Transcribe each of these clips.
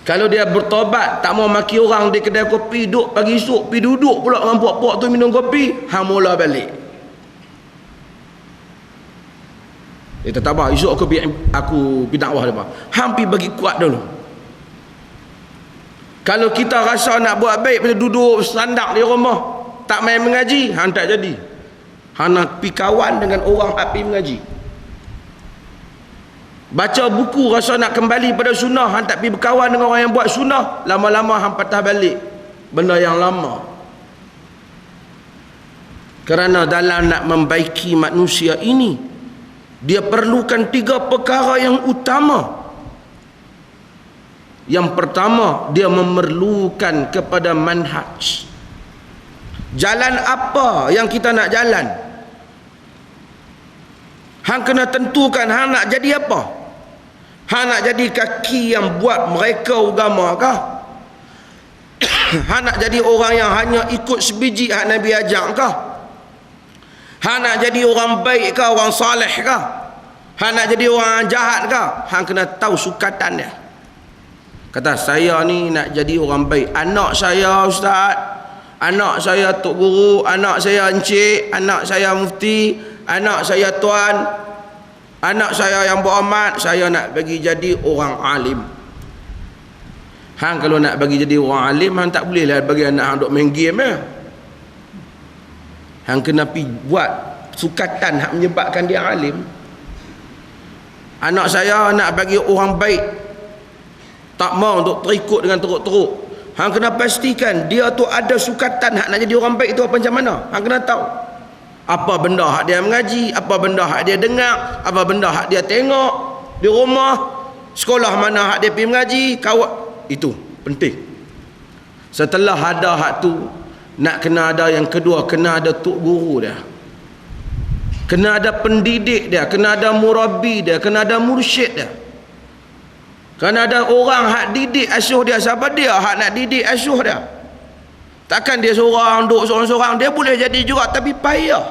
Kalau dia bertobat, tak mau maki orang di kedai kopi, duduk pagi esok, pergi duduk pula dengan puak-puak tu minum kopi, hang mula balik. Dia tak apa, esok aku pergi dakwah dia. Hang pergi bagi kuat dulu. Kalau kita rasa nak buat baik, bila duduk sandak di rumah, tak main mengaji, hang tak jadi. Hang nak pergi kawan dengan orang yang pergi mengaji. Baca buku rasa nak kembali pada sunnah, hang tak pergi berkawan dengan orang yang buat sunnah, lama-lama hang patah balik benda yang lama. Kerana dalam nak membaiki manusia ini, dia perlukan 3 perkara yang utama. Yang pertama, dia memerlukan kepada manhaj. Jalan apa yang kita nak jalan? Hang kena tentukan hang nak jadi apa. Hang nak jadi kaki yang buat mereka agama kah? Hang nak jadi orang yang hanya ikut sebiji hak Nabi ajak kah? Hang nak jadi orang baik kah, orang soleh kah? Hang nak jadi orang jahat kah? Hang kena tahu sukatan dia. Kata saya ni nak jadi orang baik. Anak saya ustaz, anak saya tok guru, anak saya encik, anak saya mufti, anak saya tuan, anak saya yang beramat, saya nak bagi jadi orang alim. Hang kalau nak bagi jadi orang alim, hang tak boleh lah bagi anak hang duk main game ya. Hang kena pi buat sukatan hak menyebabkan dia alim. Anak saya nak bagi orang baik, tak mau untuk terikut dengan teruk-teruk. Hang kena pastikan dia tu ada sukatan hak nak jadi orang baik tu apa macam mana. Hang kena tahu apa benda hak dia mengaji, apa benda hak dia dengar, apa benda hak dia tengok di rumah, sekolah mana hak dia pergi mengaji, kawan. Itu penting. Setelah ada hak tu, nak kena ada yang kedua, kena ada tok guru dia, kena ada pendidik dia, kena ada murabbi dia, kena ada mursyid dia. Kena ada orang hak didik asuh dia. Siapa dia hak nak didik asuh dia? Takkan dia seorang duduk seorang-seorang. Dia boleh jadi juga tapi payah.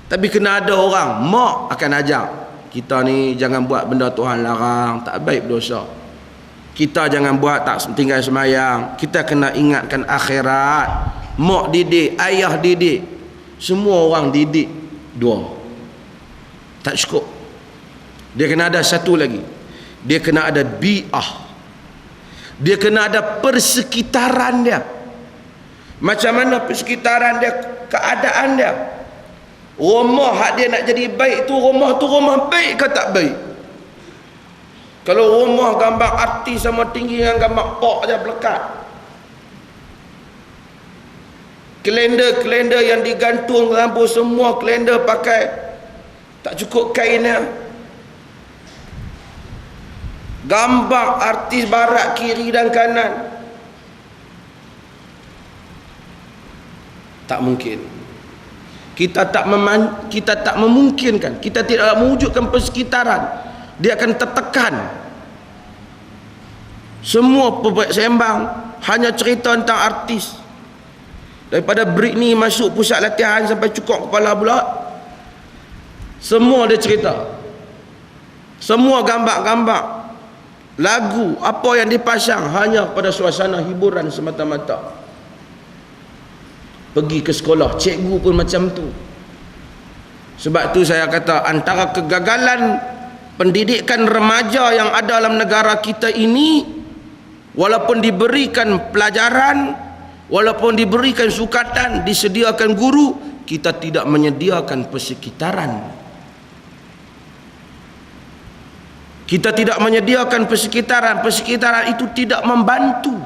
Tapi kena ada orang mak akan ajak kita ni jangan buat benda Tuhan larang, tak baik berdosa. Kita jangan buat tak tinggal semayang. Kita kena ingatkan akhirat. Mak didik, ayah didik, semua orang didik. 2 tak cukup. Dia kena ada satu lagi. Dia kena ada bi'ah. Dia kena ada persekitaran dia. Macam mana persekitaran dia, keadaan dia. Rumah hak dia nak jadi baik tu rumah baik ke tak baik? Kalau rumah gambar artis sama tinggi dengan gambar pok je pelekat. Kalender yang digantung lampu semua kalender pakai tak cukup kainnya. Gambar artis barat kiri dan kanan. Tak mungkin. Kita tak memungkinkan. Kita tidak mewujudkan persekitaran. Dia akan tertekan. Semua pembuat sembang hanya cerita tentang artis. Daripada Britney masuk pusat latihan sampai cukup kepala pula, semua dia cerita. Semua gambar-gambar, lagu, apa yang dipasang hanya pada suasana hiburan semata-mata. Pergi ke sekolah, cikgu pun macam tu. Sebab tu saya kata antara kegagalan pendidikan remaja yang ada dalam negara kita ini, walaupun diberikan pelajaran, walaupun diberikan sukatan, disediakan guru, kita tidak menyediakan persekitaran. Kita tidak menyediakan persekitaran. Persekitaran itu tidak membantu.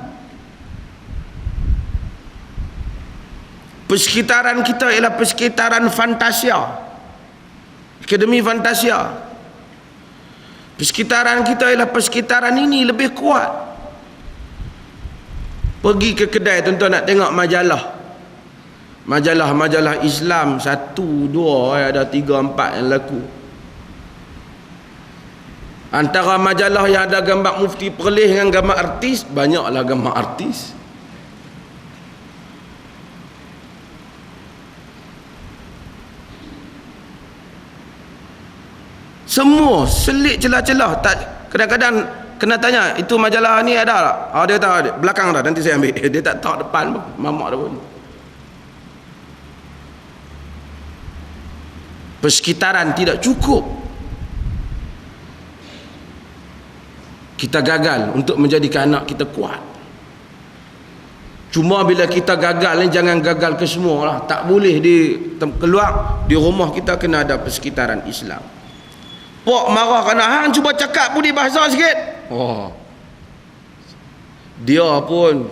Persekitaran kita ialah persekitaran Fantasia, Akademi Fantasia. Persekitaran kita ialah persekitaran ini lebih kuat. Pergi ke kedai tuan-tuan nak tengok majalah. Majalah Islam 1, 2, ada 3, 4 yang laku. Antara majalah yang ada gambar Mufti Perlis dengan gambar artis, banyaklah gambar artis. Semua selit celah-celah. Tak, kadang-kadang Kena tanya, itu majalah ni ada tak? Dia tahu, belakang dah, nanti saya ambil. Dia tak tahu depan pun, mamak dah pun. Persekitaran tidak cukup. Kita gagal untuk menjadikan anak kita kuat. Cuma bila kita gagal ni, jangan gagal ke semua lah. Tak boleh keluar. Di rumah kita kena ada persekitaran Islam. Pok marah kerana hang cuba cakap budi bahasa sikit. Dia pun,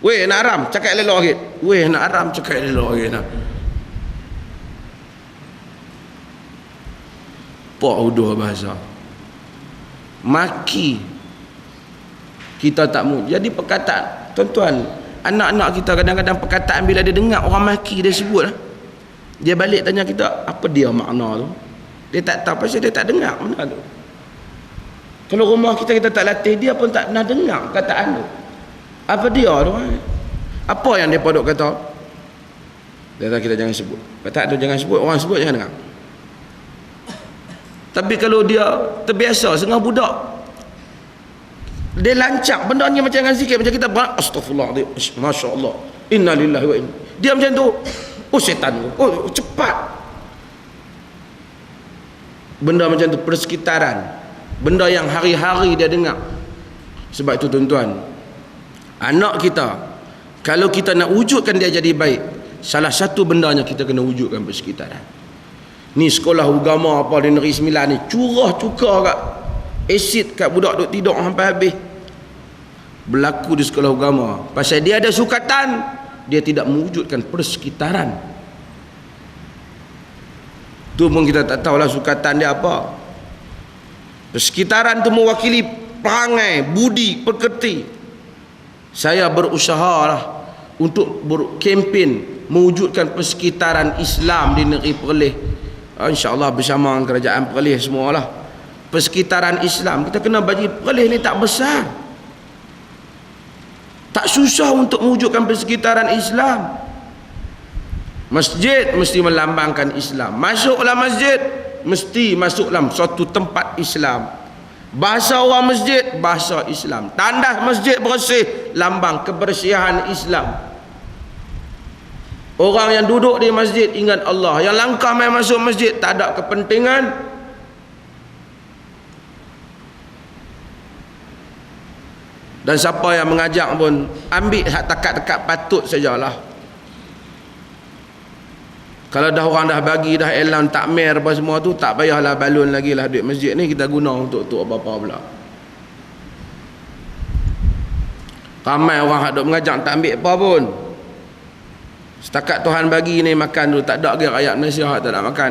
weh nak haram cakap elok sikit. Weh nak haram cakap elok sikit. Pok uduh bahasa. Maki. Kita tak mau. Jadi perkataan, tuan-tuan, anak-anak kita kadang-kadang perkataan bila dia dengar orang maki dia sebut, dia balik tanya kita, apa dia makna tu? Dia tak tahu pasal dia tak dengar mana tu. Kalau rumah kita tak latih, dia pun tak pernah dengar kataan tu. Apa dia tu? Apa yang dia duk kata? Dia kata kita jangan sebut. Kata tu jangan sebut, orang sebut jangan dengar. Tapi kalau dia terbiasa dengan budak, dia lancak benda ni macam dengan zikir, macam kita astagfirullah, masya-Allah, innalillahi wa inna. Dia macam tu. Oh setan tu. Oh cepat. Benda macam tu, persekitaran, benda yang hari-hari dia dengar. Sebab itu tuan-tuan, anak kita, kalau kita nak wujudkan dia jadi baik, salah satu bendanya kita kena wujudkan persekitaran. Ni sekolah agama apa di Negeri Sembilan ni, curah cukar kat asid kat budak duk tidur sampai habis. Berlaku di sekolah agama. Pasal dia ada sukatan, dia tidak mewujudkan persekitaran. Tu pun kita tak tahulah sukatan dia apa. Persekitaran tu mewakili perangai, budi, pekerti. Saya berusahalah untuk berkempen mewujudkan persekitaran Islam di negeri Perlis. InsyaAllah bersama kerajaan Perlis semualah. Persekitaran Islam, kita kena bagi Perlis ni tak besar. Tak susah untuk mewujudkan persekitaran Islam. Masjid mesti melambangkan Islam. Masuklah masjid, mesti masuk dalam suatu tempat Islam. Bahasa orang masjid, bahasa Islam. Tandas masjid bersih, lambang kebersihan Islam. Orang yang duduk di masjid ingat Allah. Yang langkah main masuk masjid tak ada kepentingan. Dan siapa yang mengajak pun ambil hak takat-takat patut sajalah. Kalau dah orang dah bagi dah elan takmir apa semua tu, tak payahlah balun lagi lah duit masjid ni, kita guna untuk apa-apa pula. Ramai orang hak duk mengajak tak ambil apa pun. Setakat Tuhan bagi ni makan dulu, tak ada lagi rakyat Malaysia hak tak nak makan